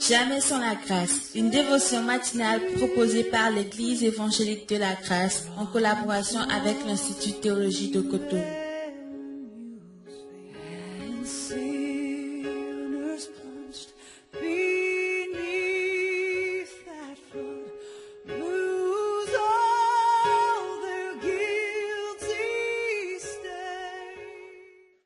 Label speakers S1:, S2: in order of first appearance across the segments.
S1: Jamais sans la grâce, une dévotion matinale proposée par l'Église évangélique de la grâce en collaboration avec l'Institut de théologie de Cotonou.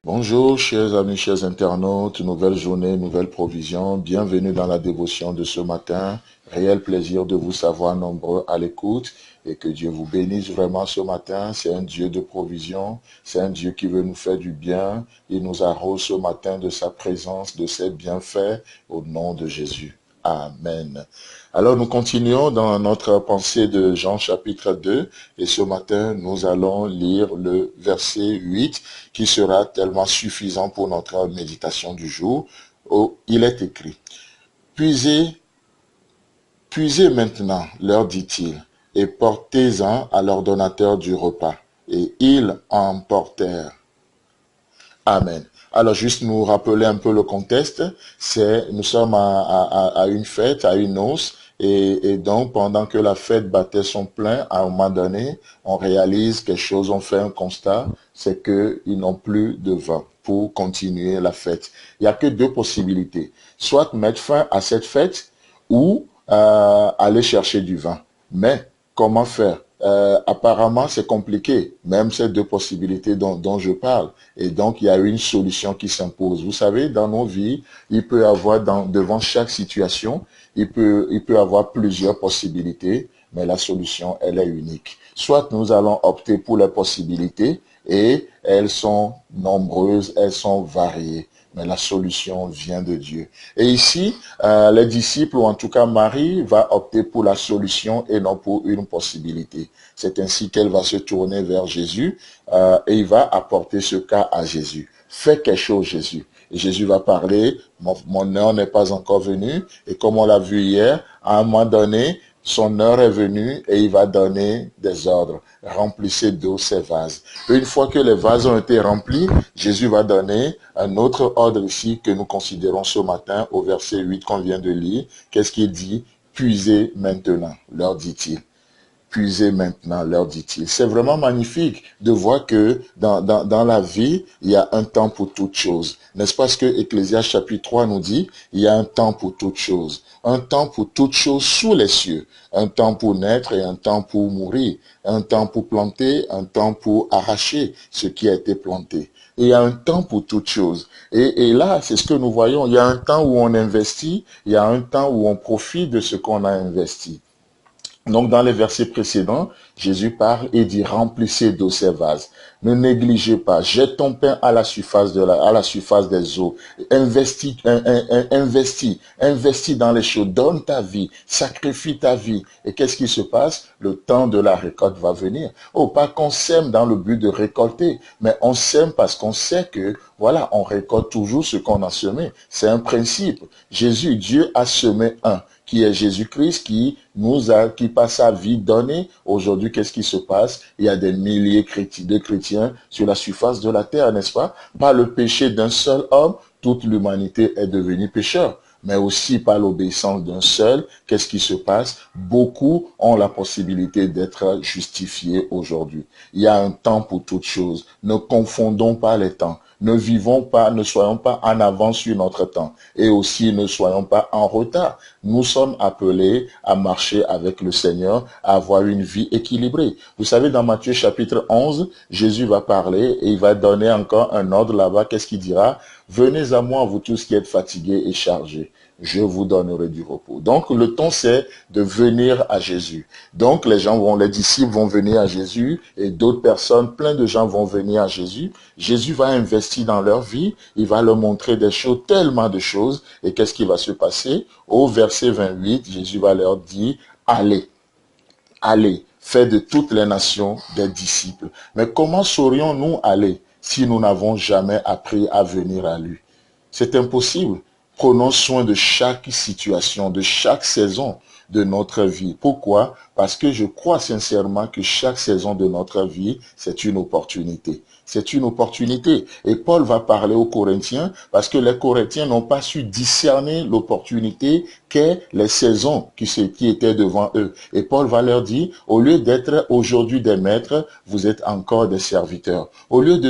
S2: Bonjour chers amis, chers internautes, nouvelle journée, nouvelle provision, bienvenue dans la dévotion de ce matin. Réel plaisir de vous savoir nombreux à l'écoute et que Dieu vous bénisse vraiment ce matin. C'est un Dieu de provision, c'est un Dieu qui veut nous faire du bien. Il nous arrose ce matin de sa présence, de ses bienfaits au nom de Jésus. Amen. Alors nous continuons dans notre pensée de Jean chapitre 2 et ce matin nous allons lire le verset 8 qui sera tellement suffisant pour notre méditation du jour. Où il est écrit, puisez maintenant, leur dit-il, et portez-en à l'ordonnateur du repas. Et ils emportèrent. Amen. Alors, juste nous rappeler un peu le contexte, nous sommes à une fête, à une noce, et donc, pendant que la fête battait son plein, à un moment donné, on réalise quelque chose, on fait un constat, c'est qu'ils n'ont plus de vin pour continuer la fête. Il n'y a que deux possibilités. Soit mettre fin à cette fête, ou aller chercher du vin. Mais, comment faire? Apparemment, c'est compliqué, même ces deux possibilités dont je parle. Et donc, il y a une solution qui s'impose. Vous savez, dans nos vies, il peut y avoir devant chaque situation, il peut avoir plusieurs possibilités, mais la solution, elle est unique. Soit nous allons opter pour les possibilités, et elles sont nombreuses, elles sont variées. Mais la solution vient de Dieu. Et ici, les disciples, ou en tout cas Marie, va opter pour la solution et non pour une possibilité. C'est ainsi qu'elle va se tourner vers Jésus et il va apporter ce cas à Jésus. Fais quelque chose, Jésus. Et Jésus va parler, mon heure n'est pas encore venue. Et comme on l'a vu hier, à un moment donné, son heure est venue et il va donner des ordres. Remplissez d'eau ces vases. Une fois que les vases ont été remplis, Jésus va donner un autre ordre ici que nous considérons ce matin au verset 8 qu'on vient de lire. Qu'est-ce qu'il dit? Puisez maintenant, leur dit-il. Puisez maintenant, leur dit-il. C'est vraiment magnifique de voir que dans la vie, il y a un temps pour toute chose. N'est-ce pas ce que Ecclésiaste chapitre 3 nous dit? Il y a un temps pour toute chose. Un temps pour toute chose sous les cieux. Un temps pour naître et un temps pour mourir. Un temps pour planter, un temps pour arracher ce qui a été planté. Et il y a un temps pour toute chose. Et là, c'est ce que nous voyons. Il y a un temps où on investit, il y a un temps où on profite de ce qu'on a investi. Donc, dans les versets précédents, Jésus parle et dit, remplissez d'eau ces vases. Ne négligez pas. Jette ton pain à la surface des eaux. Investis dans les choses. Donne ta vie. Sacrifie ta vie. Et qu'est-ce qui se passe? Le temps de la récolte va venir. Oh, pas qu'on sème dans le but de récolter, mais on sème parce qu'on sait que, voilà, on récolte toujours ce qu'on a semé. C'est un principe. Dieu a semé un, qui est Jésus-Christ, qui passe sa vie donnée. Aujourd'hui, qu'est-ce qui se passe? Il y a des milliers de chrétiens sur la surface de la terre, n'est-ce pas? Par le péché d'un seul homme, toute l'humanité est devenue pécheur. Mais aussi par l'obéissance d'un seul, qu'est-ce qui se passe? Beaucoup ont la possibilité d'être justifiés aujourd'hui. Il y a un temps pour toute chose. Ne confondons pas les temps. Ne soyons pas en avance sur notre temps. Et aussi, ne soyons pas en retard. Nous sommes appelés à marcher avec le Seigneur, à avoir une vie équilibrée. Vous savez, dans Matthieu chapitre 11, Jésus va parler et il va donner encore un ordre là-bas. Qu'est-ce qu'il dira? Venez à moi, vous tous qui êtes fatigués et chargés. Je vous donnerai du repos. Donc, le temps, c'est de venir à Jésus. Donc, les disciples vont venir à Jésus et d'autres personnes, plein de gens vont venir à Jésus. Jésus va investir dans leur vie. Il va leur montrer des choses, tellement de choses. Et qu'est-ce qui va se passer? Au verset 28, Jésus va leur dire, allez, faites de toutes les nations des disciples. Mais comment saurions-nous aller si nous n'avons jamais appris à venir à lui? C'est impossible. Prenons soin de chaque situation, de chaque saison de notre vie. Pourquoi? Parce que je crois sincèrement que chaque saison de notre vie, c'est une opportunité. c'est une opportunité. Et Paul va parler aux Corinthiens parce que les Corinthiens n'ont pas su discerner l'opportunité qu'est les saisons qui étaient devant eux. Et Paul va leur dire, au lieu d'être aujourd'hui des maîtres, vous êtes encore des serviteurs. Au lieu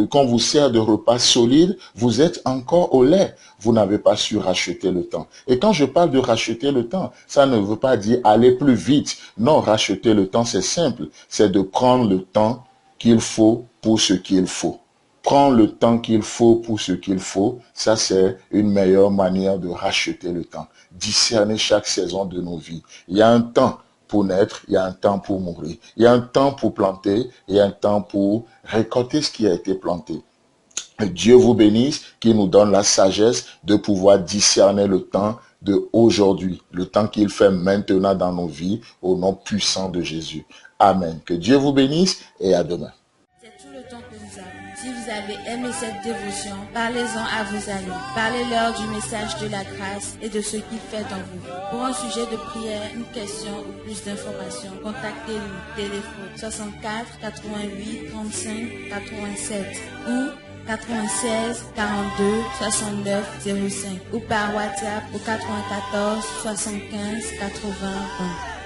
S2: qu'on vous sert de repas solides, vous êtes encore au lait. Vous n'avez pas su racheter le temps. Et quand je parle de racheter le temps, ça ne veut pas dire aller plus vite. Non, racheter le temps, c'est simple. C'est de prendre le temps qu'il faut pour ce qu'il faut. Prends le temps qu'il faut pour ce qu'il faut. Ça, c'est une meilleure manière de racheter le temps. Discerner chaque saison de nos vies. Il y a un temps pour naître, il y a un temps pour mourir. Il y a un temps pour planter, il y a un temps pour récolter ce qui a été planté. Dieu vous bénisse, qui nous donne la sagesse de pouvoir discerner le temps de aujourd'hui, le temps qu'il fait maintenant dans nos vies, au nom puissant de Jésus. Amen. Que Dieu vous bénisse et à demain.
S1: C'est tout le temps que nous avons. Si vous avez aimé cette dévotion, parlez-en à vos amis. Parlez-leur du message de la grâce et de ce qu'il fait dans vous. Pour un sujet de prière, une question ou plus d'informations, contactez-nous. Téléphone 64 88 35 87 ou 96 42 69 05 ou par WhatsApp au 94 75 80 20.